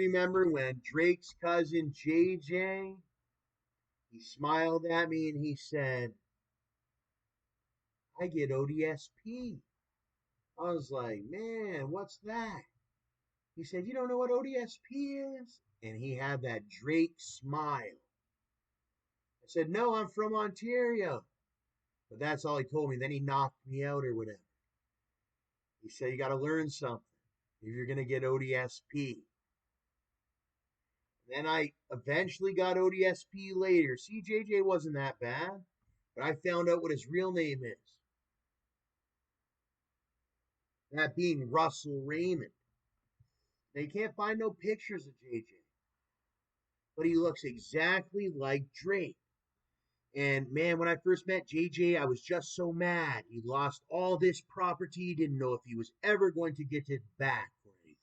remember when Drake's cousin JJ, he smiled at me and he said, I get ODSP. I was like, man, what's that? He said, you don't know what ODSP is? And he had that Drake smile. I said, no, I'm from Ontario. But that's all he told me. Then he knocked me out or whatever. He said, you got to learn something if you're going to get ODSP. Then I eventually got ODSP later. CJJ wasn't that bad, but I found out what his real name is. That being Russell Raymond. They can't find no pictures of JJ, but he looks exactly like Drake. And man, when I first met JJ, I was just so mad. He lost all this property, didn't know if he was ever going to get it back or anything.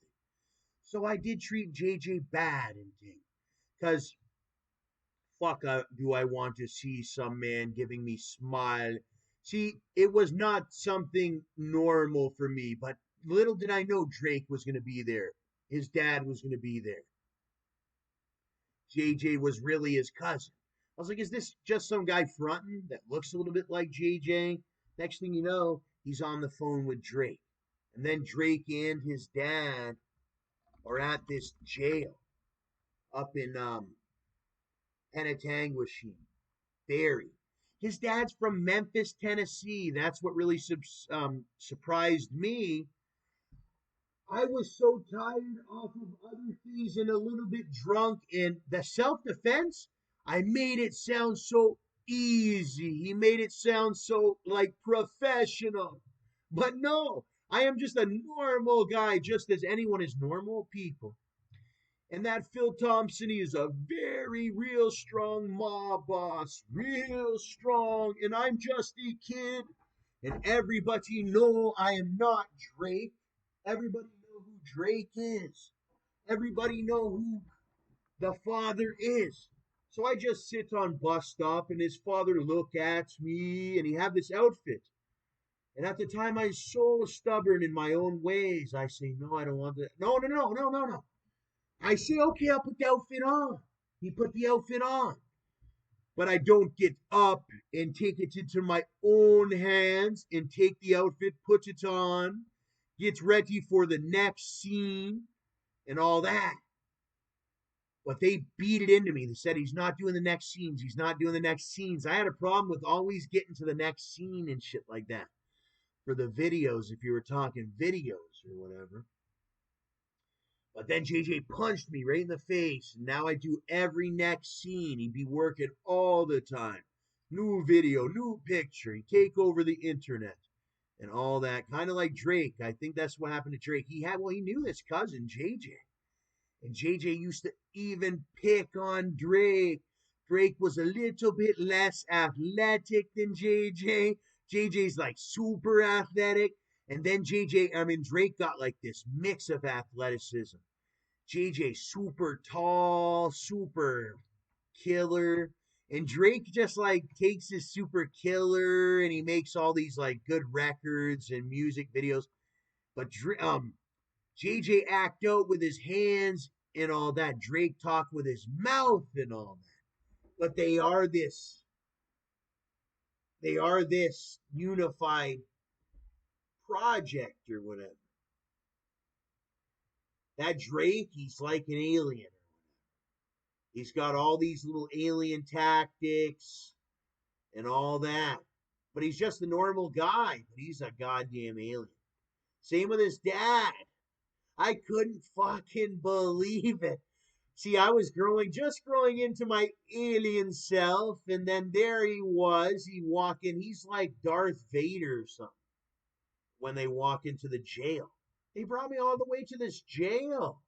So I did treat JJ bad and things. Because fuck, do I want to see some man giving me smile? See, it was not something normal for me, but little did I know Drake was going to be there. His dad was going to be there. JJ was really his cousin. I was like, is this just some guy fronting that looks a little bit like JJ? Next thing you know, he's on the phone with Drake. And then Drake and his dad are at this jail up in Penetanguishene, Barry. His dad's from Memphis, Tennessee. That's what really surprised me. I was so tired off of other things and a little bit drunk. And the self-defense, I made it sound so easy. He made it sound so like professional. But no, I am just a normal guy, just as anyone is normal people. And that Phil Thompson, he is a very real strong mob boss, real strong. And I'm just a kid. And everybody know I am not Drake. Everybody know who Drake is. Everybody know who the father is. So I just sit on bus stop and his father look at me and he have this outfit. And at the time I was so stubborn in my own ways. I say, no, I don't want that. No, no, no, no, no, no. I say, okay, I'll put the outfit on. He put the outfit on. But I don't get up and take it into my own hands and take the outfit, put it on, gets ready for the next scene and all that. But they beat it into me. They said he's not doing the next scenes. He's not doing the next scenes. I had a problem with always getting to the next scene and shit like that. For the videos, if you were talking videos or whatever. But then JJ punched me right in the face. And now I do every next scene. He'd be working all the time. New video, new picture. He'd take over the internet and all that. Kind of like Drake. I think that's what happened to Drake. He knew his cousin, JJ. And JJ used to even pick on Drake. Drake was a little bit less athletic than JJ. JJ's like super athletic. And then Drake got like this mix of athleticism. JJ super tall, super killer. And Drake just like takes his super killer and he makes all these like good records and music videos. But JJ act out with his hands and all that. Drake talk with his mouth and all that. But they are this unified project or whatever. That Drake, he's like an alien. He's got all these little alien tactics and all that. But he's just a normal guy. But he's a goddamn alien. Same with his dad. I couldn't fucking believe it. See, I was growing into my alien self, and then there he was. He walk in. He's like Darth Vader or something. When they walk into the jail, they brought me all the way to this jail.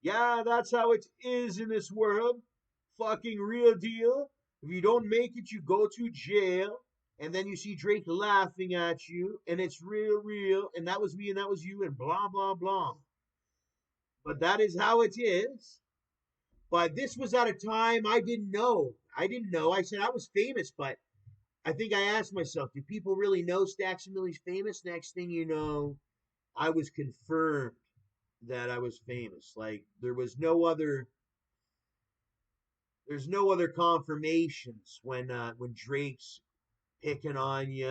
Yeah, that's how it is in this world. Fucking real deal. If you don't make it, you go to jail. And then you see Drake laughing at you, and it's real, and that was me, and that was you, and blah, blah, blah. But that is how it is. But this was at a time I didn't know. I said I was famous, but I think I asked myself, do people really know Stacks and Millie's famous? Next thing you know, I was confirmed that I was famous. Like there's no other confirmations when Drake's picking on you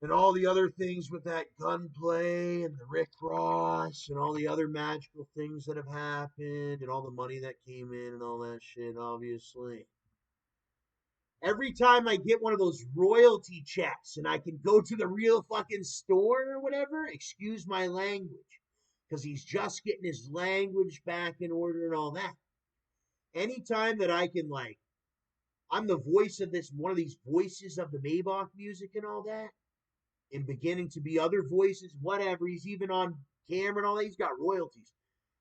and all the other things with that gunplay and the Rick Ross and all the other magical things that have happened and all the money that came in and all that shit, obviously. Every time I get one of those royalty checks and I can go to the real fucking store or whatever, excuse my language, because he's just getting his language back in order and all that. Anytime that I can, like, I'm the voice of this, one of these voices of the Maybach music and all that, and beginning to be other voices, whatever. He's even on camera and all that. He's got royalties.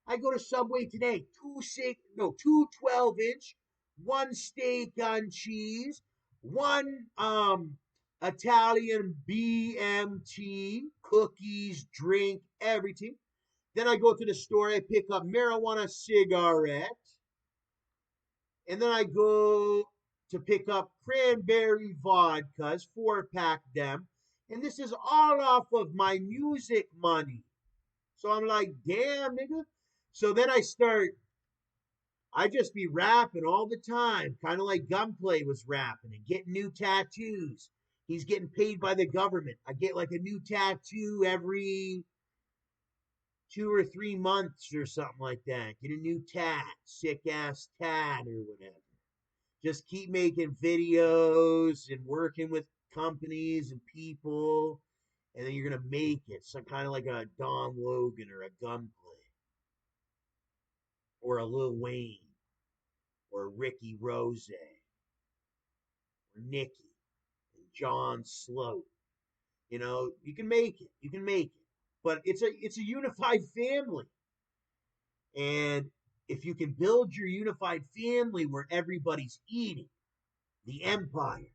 I go to Subway today, two 12-inch, one steak on cheese, one Italian BMT, cookies, drink, everything. Then I go to the store, I pick up marijuana cigarettes, and then I go to pick up cranberry vodkas, 4-pack them, and this is all off of my music money. So I'm like, damn, nigga. So then I just be rapping all the time, kind of like Gunplay was rapping and getting new tattoos. He's getting paid by the government. I get like a new tattoo every 2 or 3 months or something like that. Get a new tat, sick ass tat or whatever. Just keep making videos and working with companies and people, and then you're gonna make it. So kind of like a Don Logan or a Gunplay or a Lil Wayne or Ricky Rose or Nicki and John Sloat. You can make it. You can make it. But it's a unified family. And if you can build your unified family where everybody's eating the empire,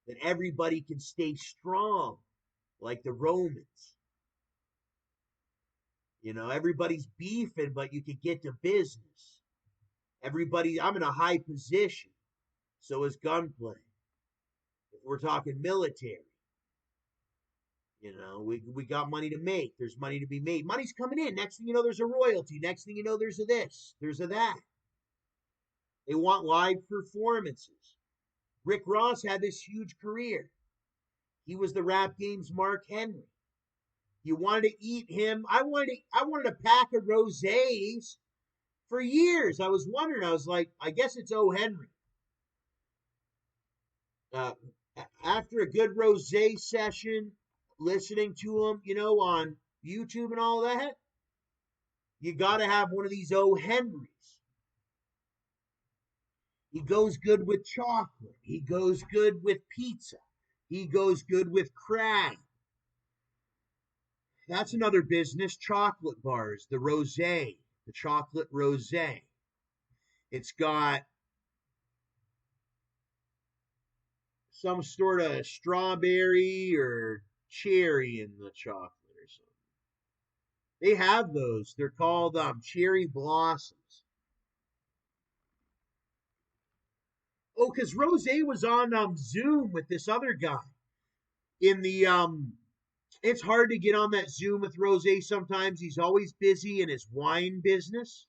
then everybody can stay strong like the Romans. Everybody's beefing, but you can get to business. I'm in a high position. So is Gunplay. If we're talking military, we got money to make. There's money to be made. Money's coming in. Next thing you know, there's a royalty. Next thing you know, there's a this, there's a that. They want live performances. Rick Ross had this huge career. He was the rap game's Mark Henry. You wanted to eat him. I wanted a pack of rosés for years. I was wondering. I was like, I guess it's O. Henry. Uh, After a good rosé session, listening to him, on YouTube and all that, you got to have one of these O. Henrys. He goes good with chocolate. He goes good with pizza. He goes good with crab. That's another business. Chocolate bars, the chocolate rosé. It's got some sort of strawberry or cherry in the chocolate or something. They have those. They're called cherry blossoms. Oh, because Rose was on Zoom with this other guy in the It's hard to get on that Zoom with Rose sometimes. He's always busy in his wine business.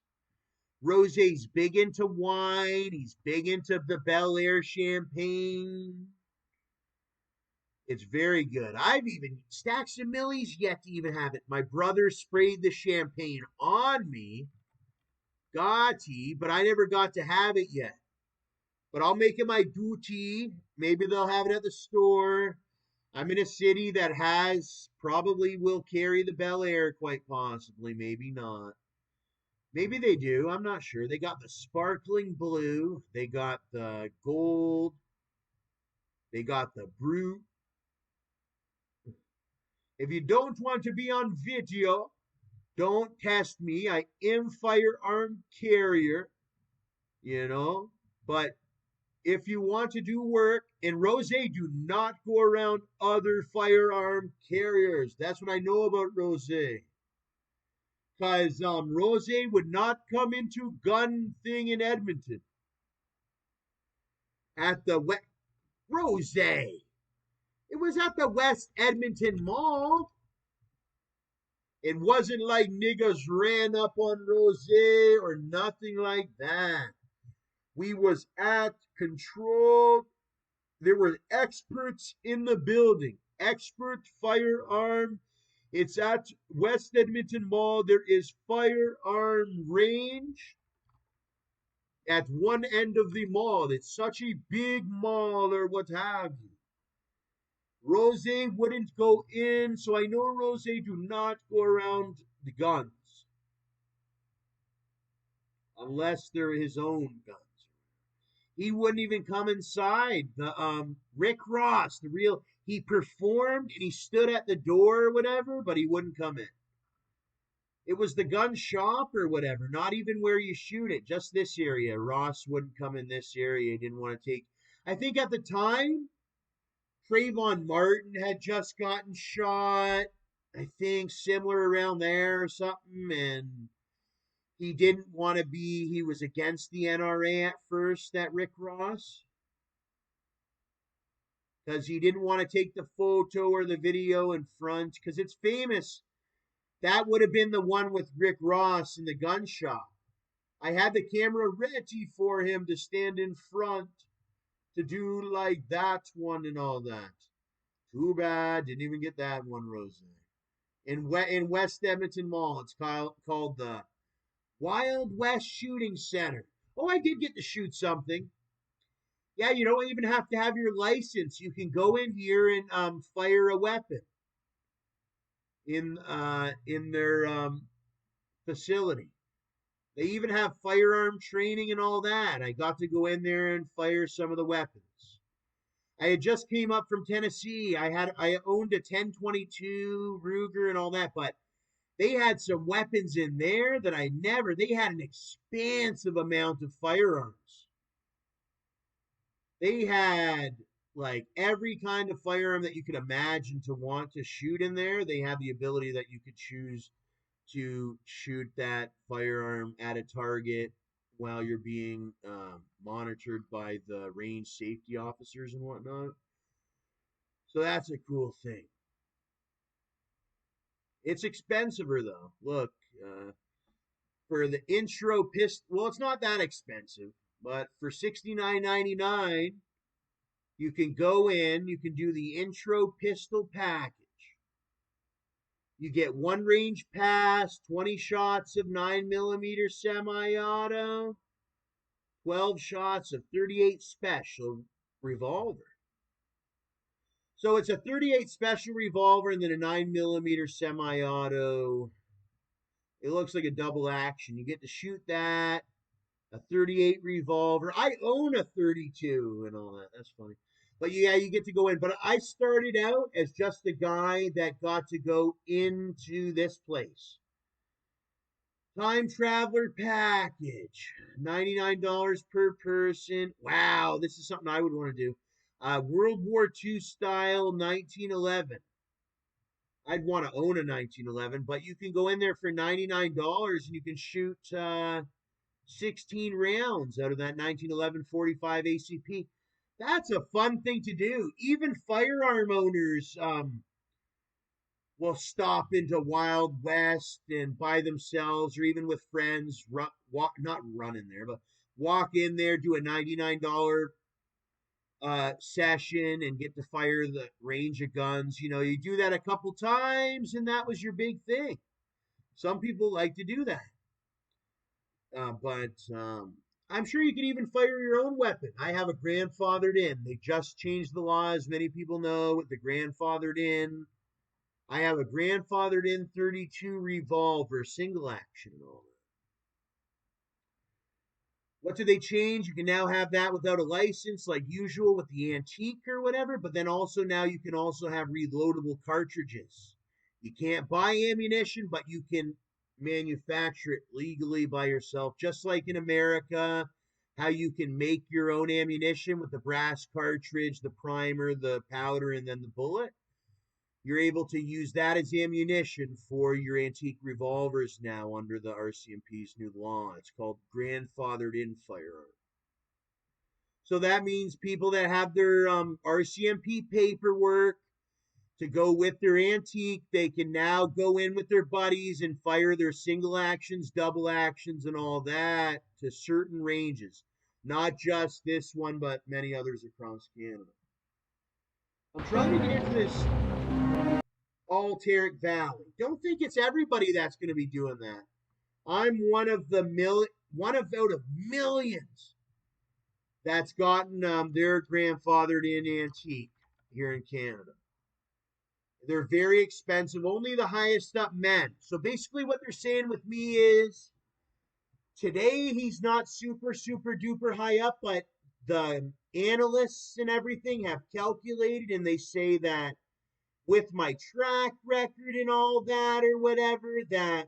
Rose's big into wine. He's big into the Bel Air champagne. It's very good. I've even Stacks and Millies yet to even have it. My brother sprayed the champagne on me, Gotti, but I never got to have it yet. But I'll make it my duty. Maybe they'll have it at the store. I'm in a city that probably will carry the Bel Air, quite possibly. Maybe not. Maybe they do. I'm not sure. They got the sparkling blue. They got the gold. They got the brute. If you don't want to be on video, don't test me. I am firearm carrier, you know. But if you want to do work, and Rose, do not go around other firearm carriers. That's what I know about Rose. Because Rose would not come into gun thing in Edmonton at the wet Rose. It was at the West Edmonton Mall. It wasn't like niggas ran up on Rose or nothing like that. We was at controlled. There were experts in the building. Expert firearm. It's at West Edmonton Mall. There is firearm range at one end of the mall. It's such a big mall or what have you. Rose wouldn't go in, so I know Rose do not go around the guns unless they're his own guns. He wouldn't even come inside. The Rick Ross, the real, he performed and he stood at the door or whatever, but he wouldn't come in. It was the gun shop or whatever, not even where you shoot it, just this area. Ross wouldn't come in this area. He didn't want to take. I think at the time, Trayvon Martin had just gotten shot. I think similar around there or something, and he didn't want to be. He was against the NRA at first. That Rick Ross, because he didn't want to take the photo or the video in front because it's famous. That would have been the one with Rick Ross in the gun shop. I had the camera ready for him to stand in front to do like that one and all that. Too bad, didn't even get that one, Rose. In West Edmonton Mall, it's called the Wild West Shooting Center. Oh, I did get to shoot something. Yeah, you don't even have to have your license. You can go in here and fire a weapon in their facility. They even have firearm training and all that. I got to go in there and fire some of the weapons. I had just came up from Tennessee. I owned a 1022 Ruger and all that, but they had some weapons in there that I never. They had an expansive amount of firearms. They had like every kind of firearm that you could imagine to want to shoot in there. They had the ability that you could choose to shoot that firearm at a target while you're being monitored by the range safety officers and whatnot. So that's a cool thing. It's expensiver though. Look, for the intro pistol, well, it's not that expensive, but for $69.99, you can go in, you can do the intro pistol package. You get one range pass, 20 shots of 9mm semi-auto, 12 shots of 38 special revolver. So it's a 38 special revolver and then a 9mm semi-auto. It looks like a double action. You get to shoot that, a 38 revolver. I own a 32 and all that. That's funny. But yeah, you get to go in. But I started out as just a guy that got to go into this place. Time Traveler package, $99 per person. Wow, this is something I would want to do. World War II style 1911. I'd want to own a 1911, but you can go in there for $99 and you can shoot 16 rounds out of that 1911 45 ACP. That's a fun thing to do. Even firearm owners will stop into Wild West and by themselves or even with friends, not run in there, but walk in there, do a $99 session and get to fire the range of guns. You know, you do that a couple times and that was your big thing. Some people like to do that. But I'm sure you can even fire your own weapon. I have a grandfathered in. They just changed the law, as many people know, with the grandfathered in. I have a grandfathered in 32 revolver, single action and all that. What do they change? You can now have that without a license, like usual with the antique or whatever, but then also now you can also have reloadable cartridges. You can't buy ammunition, but you can manufacture it legally by yourself, just like in America, how you can make your own ammunition with the brass cartridge, the primer, the powder, and then the bullet. You're able to use that as ammunition for your antique revolvers now under the RCMP's new law. It's called grandfathered in firearm. So that means people that have their RCMP paperwork to go with their antique, they can now go in with their buddies and fire their single actions, double actions, and all that to certain ranges. Not just this one, but many others across Canada. I'm trying to get into this Alteric Valley. Don't think it's everybody that's going to be doing that. I'm one of out of millions that's gotten their grandfathered in antique here in Canada. They're very expensive, only the highest up men. So basically, what they're saying with me is today he's not super, super duper high up, but the analysts and everything have calculated and they say that with my track record and all that or whatever, that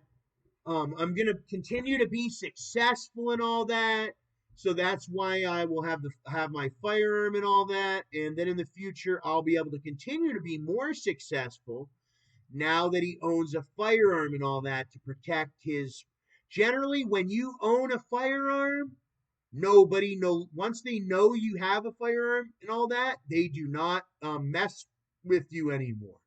I'm gonna continue to be successful and all that. So that's why I will have my firearm and all that, and then in the future I'll be able to continue to be more successful now that he owns a firearm and all that to protect his. Generally, when you own a firearm, nobody know once they know you have a firearm and all that, they do not mess with you anymore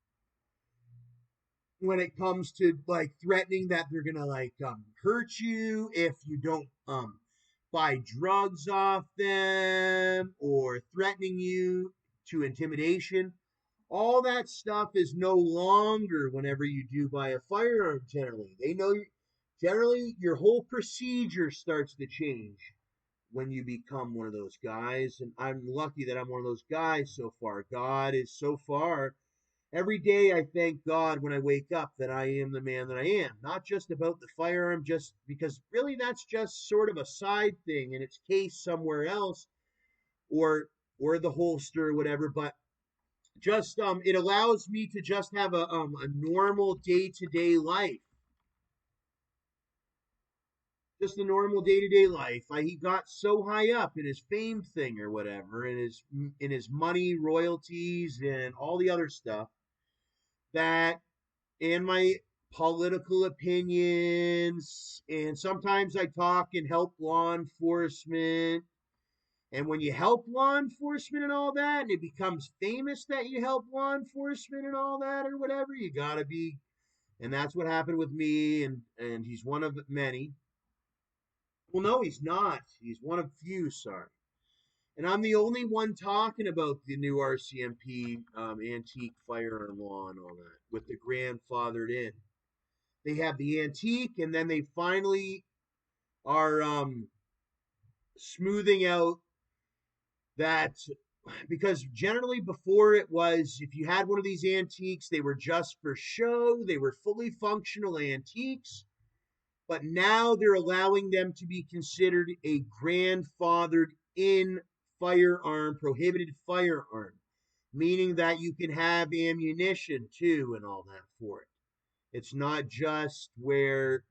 when it comes to like threatening that they're gonna like hurt you if you don't buy drugs off them or threatening you to intimidation. All that stuff is no longer whenever you do buy a firearm. Generally they know generally your whole procedure starts to change when you become one of those guys, and I'm lucky that I'm one of those guys so far. God is so far. Every day I thank God when I wake up that I am the man that I am. Not just about the firearm, just because really that's just sort of a side thing and it's cased somewhere else, or the holster or whatever, but just it allows me to just have a normal day-to-day life. Just a normal day-to-day life. He got so high up in his fame thing or whatever, in his money, royalties, and all the other stuff that and my political opinions. And sometimes I talk and help law enforcement. And when you help law enforcement and all that, and it becomes famous that you help law enforcement and all that or whatever, you gotta be. And that's what happened with me. And he's one of many. Well, no, he's not. He's one of few. Sorry. And I'm the only one talking about the new RCMP antique firearm law and all that with the grandfathered in. They have the antique, and then they finally are smoothing out that, because generally before it was if you had one of these antiques, they were just for show, they were fully functional antiques, but now they're allowing them to be considered a grandfathered in firearm, prohibited firearm, meaning that you can have ammunition too and all that for it. It's not just where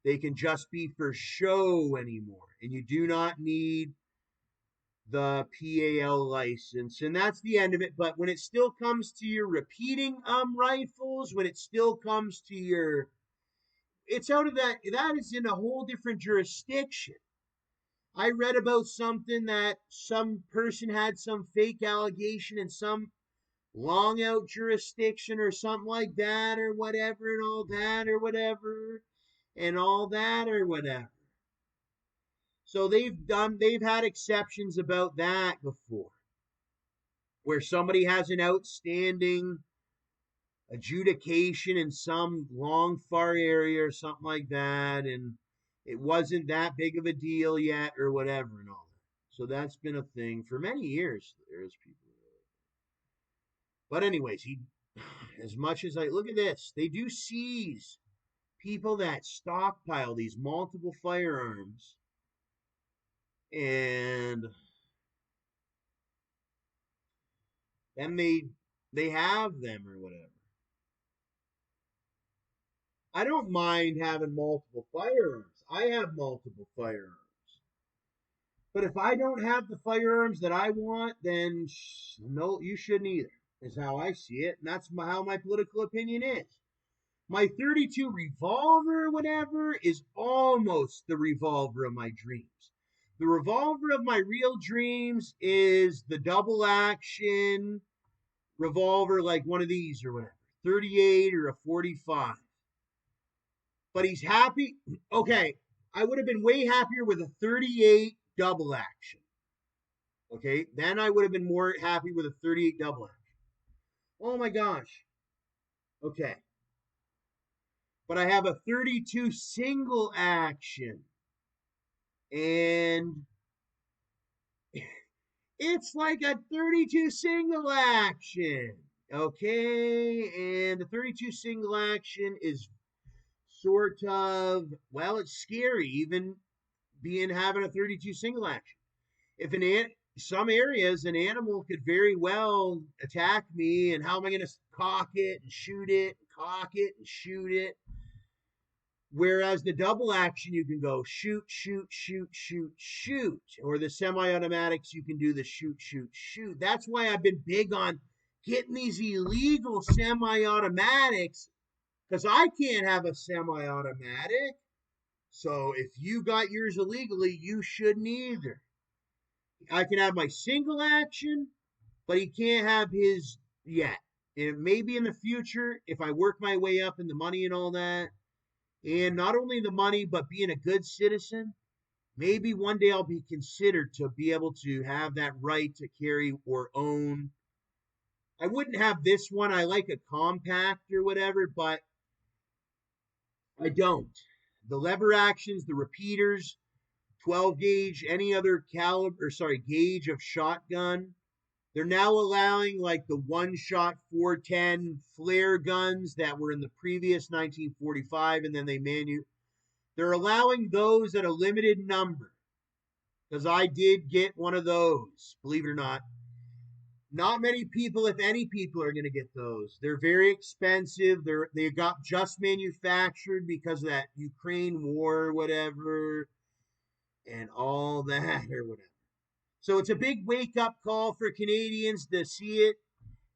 they can just be for show anymore. And you do not need the PAL license. And that's the end of it. But when it still comes to your repeating rifles, when it still comes to your it's out of that is in a whole different jurisdiction. I read about something that some person had some fake allegation in some long out jurisdiction or something like that or whatever and all that or whatever and all that or whatever. So they've had exceptions about that before, where somebody has an outstanding adjudication in some long far area or something like that, and it wasn't that big of a deal yet or whatever and all that. So that's been a thing for many years. There's people. But anyways, he as much as I look at this, they do seize people that stockpile these multiple firearms and then they have them or whatever. I don't mind having multiple firearms. I have multiple firearms. But if I don't have the firearms that I want, then no, you shouldn't either, is how I see it. And that's how my political opinion is. My 32 revolver or whatever is almost the revolver of my dreams. The revolver of my real dreams is the double action revolver, like one of these or whatever, 38 or a 45. But he's happy. Okay, I would have been way happier with a 38 double action. Okay, then I would have been more happy with a 38 double action. Oh my gosh. Okay, but I have a 32 single action, and it's like a 32 single action. Okay, and the 32 single action is sort of, well, it's scary even being having a 32 single action. If some areas an animal could very well attack me, and how am I going to cock it and shoot it, cock it and shoot it? Whereas the double action, you can go shoot, shoot, shoot, shoot, shoot. Or the semi-automatics, you can do the shoot, shoot, shoot. That's why I've been big on getting these illegal semi-automatics, because I can't have a semi-automatic. So if you got yours illegally, you shouldn't either. I can have my single action, but he can't have his yet. And maybe in the future, if I work my way up in the money and all that, and not only the money, but being a good citizen, maybe one day I'll be considered to be able to have that right to carry or own. I wouldn't have this one. I like a compact or whatever, but I don't. The lever actions, the repeaters, 12 gauge, any other caliber, gauge of shotgun. They're now allowing like the one shot 410 flare guns that were in the previous 1945, and then they're allowing those at a limited number, because I did get one of those, believe it or not. Not many people, if any people, are going to get those. They're very expensive. They got just manufactured because of that Ukraine war or whatever, and all that or whatever. So it's a big wake up call for Canadians to see it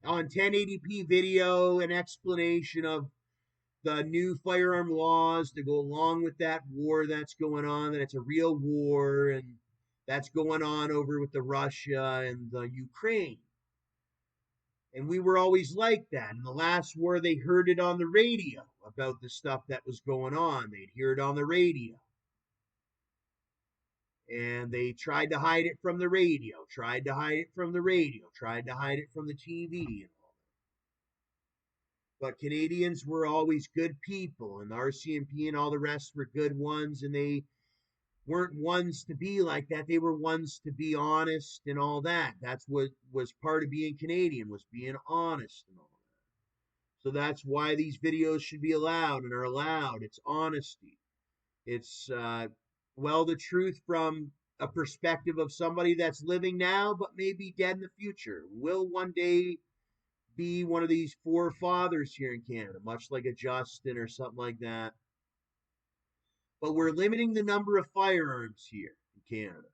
on 1080p video, an explanation of the new firearm laws to go along with that war that's going on, that it's a real war, and that's going on over with the Russia and the Ukraine. And we were always like that. In the last war, they heard it on the radio about the stuff that was going on. They'd hear it on the radio. And they tried to hide it from the radio, tried to hide it from the radio, tried to hide it from the TV and all that. But Canadians were always good people, and the RCMP and all the rest were good ones, and they weren't ones to be like that. They were ones to be honest and all that. That's what was part of being Canadian, was being honest and all that. So that's why these videos should be allowed and are allowed. It's honesty. It's the truth from a perspective of somebody that's living now, but maybe dead in the future. Will one day be one of these forefathers here in Canada, much like a Justin or something like that. But we're limiting the number of firearms here in Canada.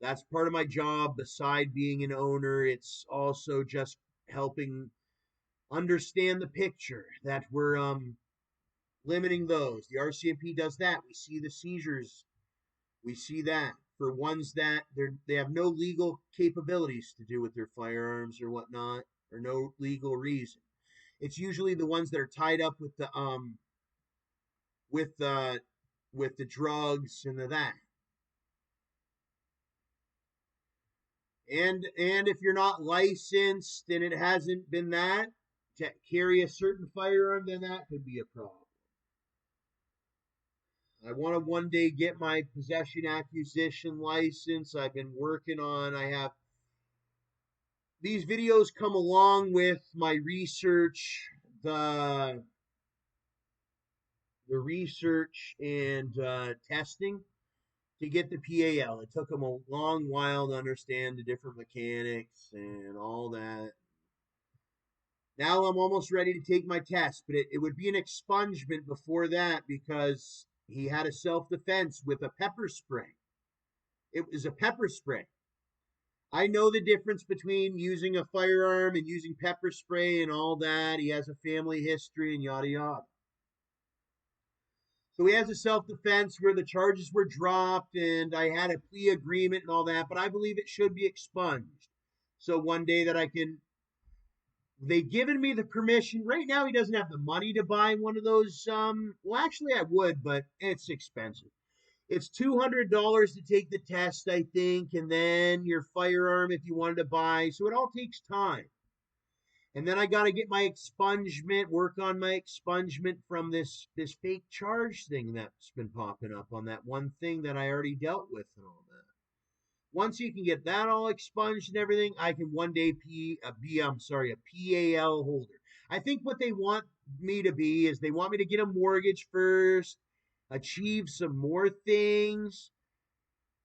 That's part of my job. Beside being an owner, it's also just helping understand the picture that we're limiting those. The RCMP does that. We see the seizures. We see that for ones that they have no legal capabilities to do with their firearms or whatnot, or no legal reason. It's usually the ones that are tied up with the with the drugs and that. And if you're not licensed and it hasn't been that to carry a certain firearm, then that could be a problem. I want to one day get my possession acquisition license. I've been working on, I have these videos come along with my research, the research and testing to get the PAL. It took them a long while to understand the different mechanics and all that. Now I'm almost ready to take my test, but it would be an expungement before that, because he had a self-defense with a pepper spray. It was a pepper spray. I know the difference between using a firearm and using pepper spray and all that. He has a family history and yada yada. So he has a self-defense where the charges were dropped and I had a plea agreement and all that, but I believe it should be expunged. So one day that I can, they've given me the permission. Right now he doesn't have the money to buy one of those. Well, actually I would, but it's expensive. It's $200 to take the test, I think, and then your firearm if you wanted to buy. So it all takes time. And then I got to get my expungement, work on my expungement from this fake charge thing that's been popping up on that one thing that I already dealt with and all that. Once you can get that all expunged and everything, I can one day a PAL holder. I think what they want me to be is they want me to get a mortgage first, achieve some more things,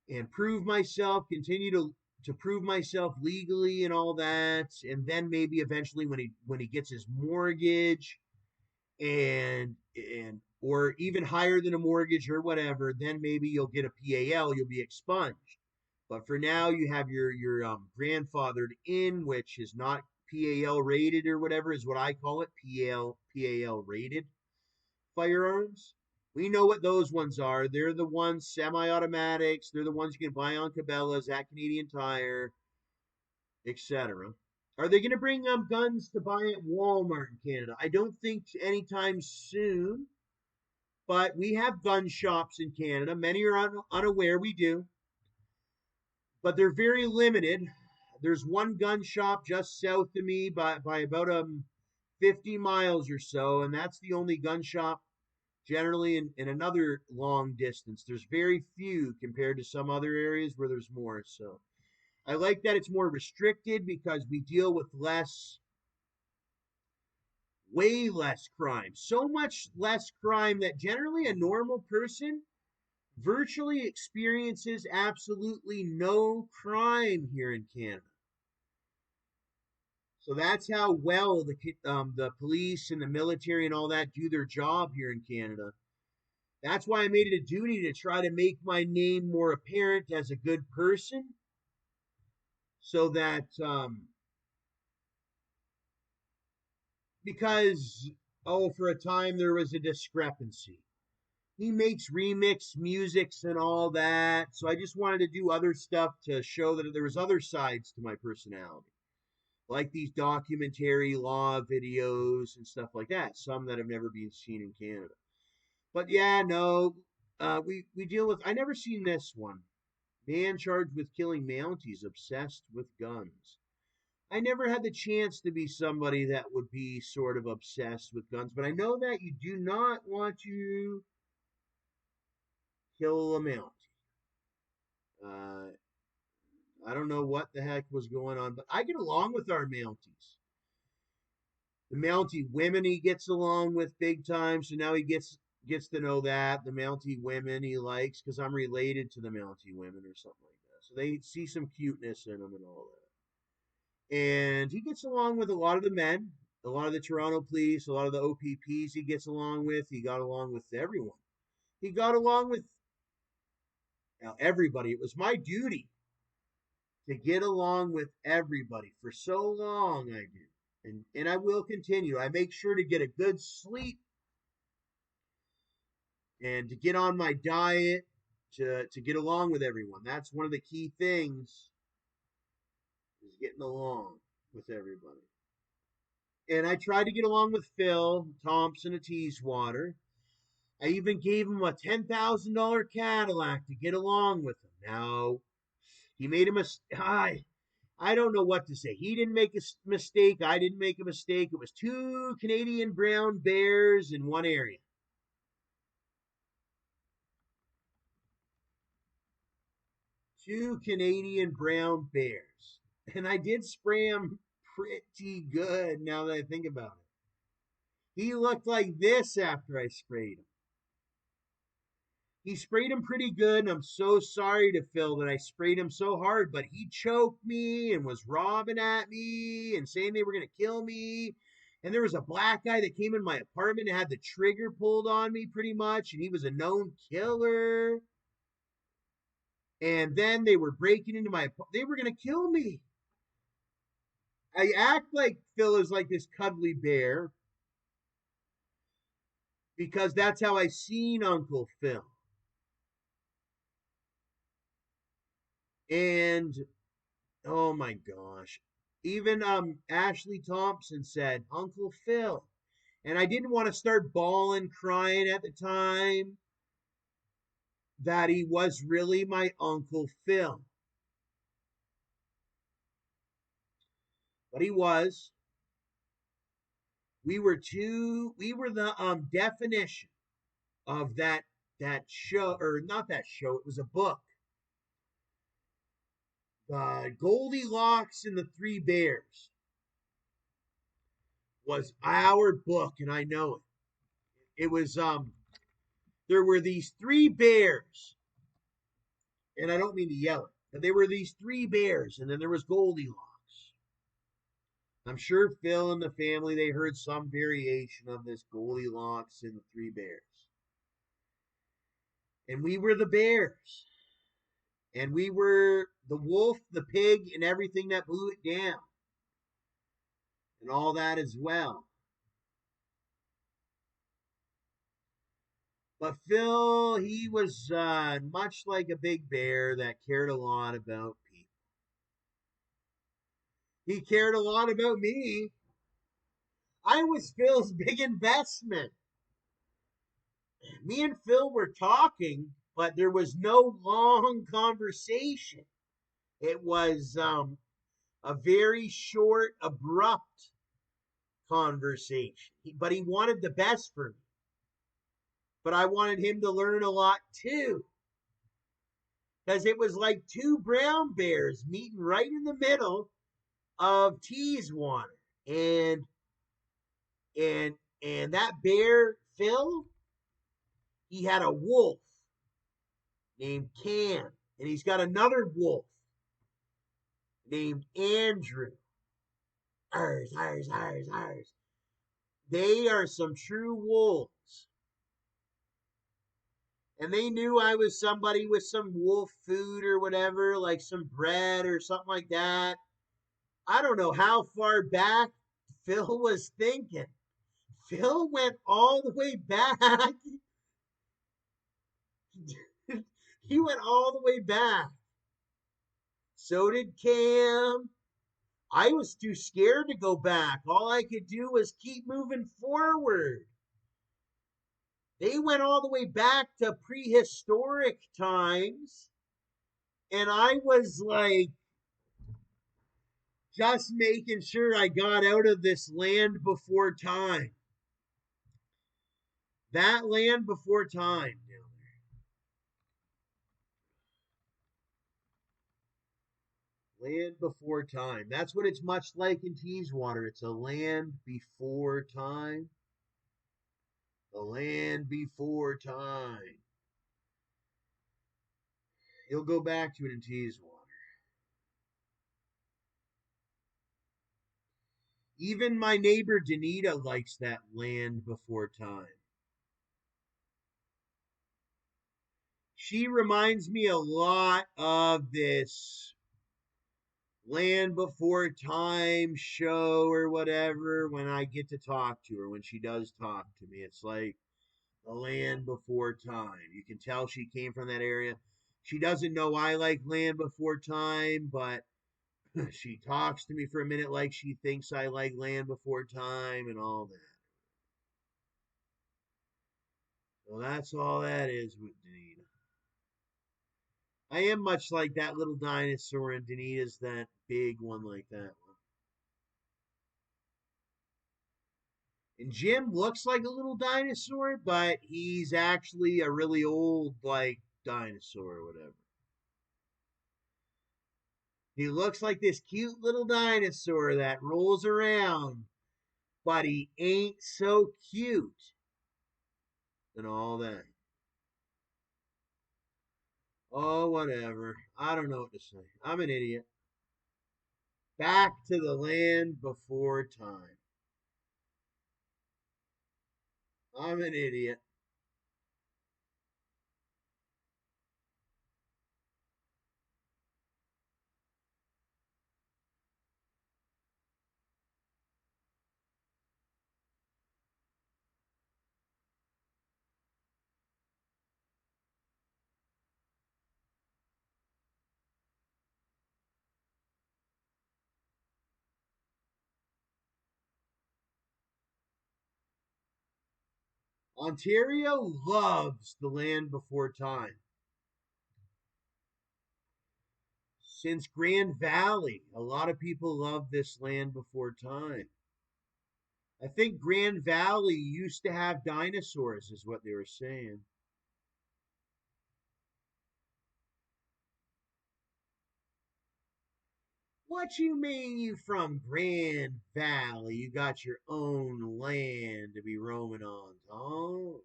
and prove myself, continue to prove myself legally and all that, and then maybe eventually when he gets his mortgage and or even higher than a mortgage or whatever, then maybe you'll get a PAL, you'll be expunged. But for now, you have your grandfathered in, which is not PAL rated or whatever is what I call it, PAL rated firearms. We know what those ones are. They're the ones semi-automatics. They're the ones you can buy on Cabela's, at Canadian Tire, etc. Are they going to bring guns to buy at Walmart in Canada? I don't think anytime soon, but we have gun shops in Canada. Many are unaware we do, but they're very limited. There's one gun shop just south of me by about 50 miles or so, and that's the only gun shop generally in another long distance. There's very few compared to some other areas where there's more. So I like that it's more restricted because we deal with way less crime. So much less crime that generally a normal person virtually experiences absolutely no crime here in Canada. So that's how well the police and the military and all that do their job here in Canada. That's why I made it a duty to try to make my name more apparent as a good person, so that because for a time there was a discrepancy. He makes remix musics and all that, so I just wanted to do other stuff to show that there was other sides to my personality, like these documentary law videos and stuff like that. Some that have never been seen in Canada. But yeah, no, we deal with. I never seen this one. Man charged with killing Mounties, obsessed with guns. I never had the chance to be somebody that would be sort of obsessed with guns, but I know that you do not want to kill a Mountie. Uh, I don't know what the heck was going on, but I get along with our Mounties. The Mountie women he gets along with big time, so now he gets to know that the Mountie women he likes because I'm related to the Mountie women or something like that. So they see some cuteness in him and all that. And he gets along with a lot of the men, a lot of the Toronto police, a lot of the OPPs he gets along with. He got along with everyone. He got along with everybody. It was my duty to get along with everybody for so long. I do. And I will continue. I make sure to get a good sleep and to get on my diet to get along with everyone. That's one of the key things is getting along with everybody. And I tried to get along with Phil Thompson of Teeswater. I even gave him a $10,000 Cadillac to get along with him. Now, he made a mistake. I don't know what to say. He didn't make a mistake. I didn't make a mistake. It was two Canadian brown bears in one area. Two Canadian brown bears. And I did spray him pretty good now that I think about it. He looked like this after I sprayed him. He sprayed him pretty good, and I'm so sorry to Phil that I sprayed him so hard, but he choked me and was robbing at me and saying they were going to kill me. And there was a black guy that came in my apartment and had the trigger pulled on me pretty much, and he was a known killer. And then they were breaking into my apartment. They were going to kill me. I act like Phil is like this cuddly bear. because that's how I seen Uncle Phil. And oh my gosh. Even Ashley Thompson said, Uncle Phil. And I didn't want to start bawling, crying at the time that he was really my Uncle Phil. But he was. We were the definition of that show, or not that show, it was a book. Goldilocks and the Three Bears was our book, and I know it. It was there were these three bears, and I don't mean to yell it, but there were these three bears, and then there was Goldilocks. I'm sure Phil and the family they heard some variation of this Goldilocks and the Three Bears. And we were the bears. And we were the wolf, the pig, and everything that blew it down. And all that as well. But Phil, he was much like a big bear that cared a lot about people. He cared a lot about me. I was Phil's big investment. Me and Phil were talking, but there was no long conversation. It was a very short, abrupt conversation. But he wanted the best for me. But I wanted him to learn a lot too. Because it was like two brown bears meeting right in the middle of Teeswater. And and and that bear, Phil, he had a wolf named Cam. And he's got another wolf named Andrew. Ours, ours, ours, ours. They are some true wolves. And they knew I was somebody with some wolf food or whatever, like some bread or something like that. I don't know how far back Phil was thinking. Phil went all the way back. He went all the way back. So did Cam. I was too scared to go back. All I could do was keep moving forward. They went all the way back to prehistoric times. And I was like, just making sure I got out of this land before time. That land before time down there. Land before time. That's what it's much like in Teeswater. It's a land before time. The land before time. You'll go back to it in Teeswater. Even my neighbor Danita likes that land before time. She reminds me a lot of this Land Before Time show or whatever when I get to talk to her, when she does talk to me. It's like the Land Before Time. You can tell she came from that area. She doesn't know I like Land Before Time, but she talks to me for a minute like she thinks I like Land Before Time and all that. Well, that's all that is with Danita. I am much like that little dinosaur, and Danita's that big one like that one. And Jim looks like a little dinosaur, but he's actually a really old, like, dinosaur or whatever. He looks like this cute little dinosaur that rolls around, but he ain't so cute and all that. Oh, whatever. I don't know what to say. I'm an idiot. Back to the land before time. I'm an idiot. Ontario loves the Land Before Time. Since Grand Valley, a lot of people love this Land Before Time. I think Grand Valley used to have dinosaurs, is what they were saying. What you mean you from Grand Valley? You got your own land to be roaming on, Tom.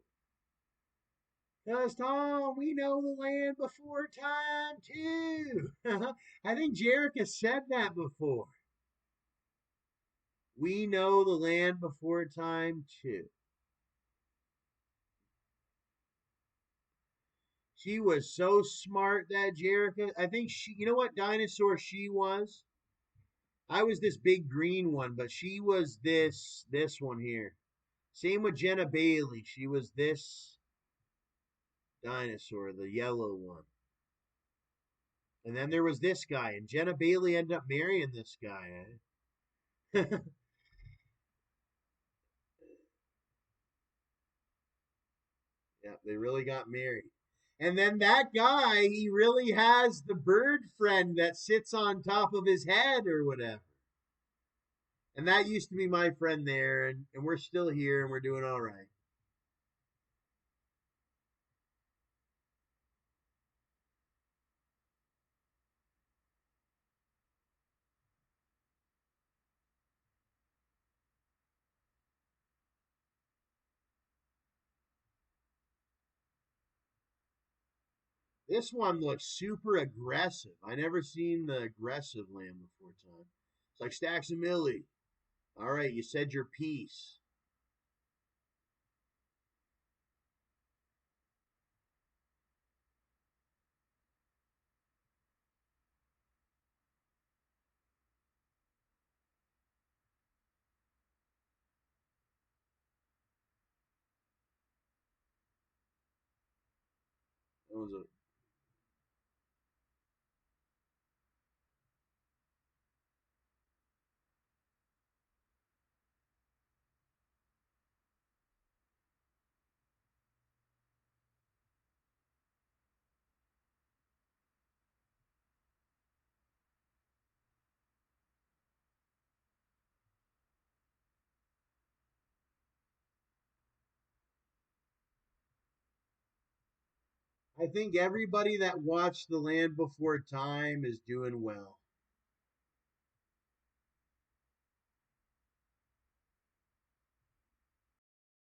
Cause Tom, we know the land before time too. I think Jerica said that before. We know the land before time too. She was so smart, that Jerica. I think she, you know what dinosaur she was? I was this big green one, but she was this one here. Same with Jenna Bailey. She was this dinosaur, the yellow one. And then there was this guy, and Jenna Bailey ended up marrying this guy. Eh? Yeah, they really got married. And then that guy, he really has the bird friend that sits on top of his head or whatever. And that used to be my friend there, and we're still here and we're doing all right. This one looks super aggressive. I never seen the aggressive lamb before time. It's like Stacks and Millie. All right, you said your piece. That was a I think everybody that watched The Land Before Time is doing well.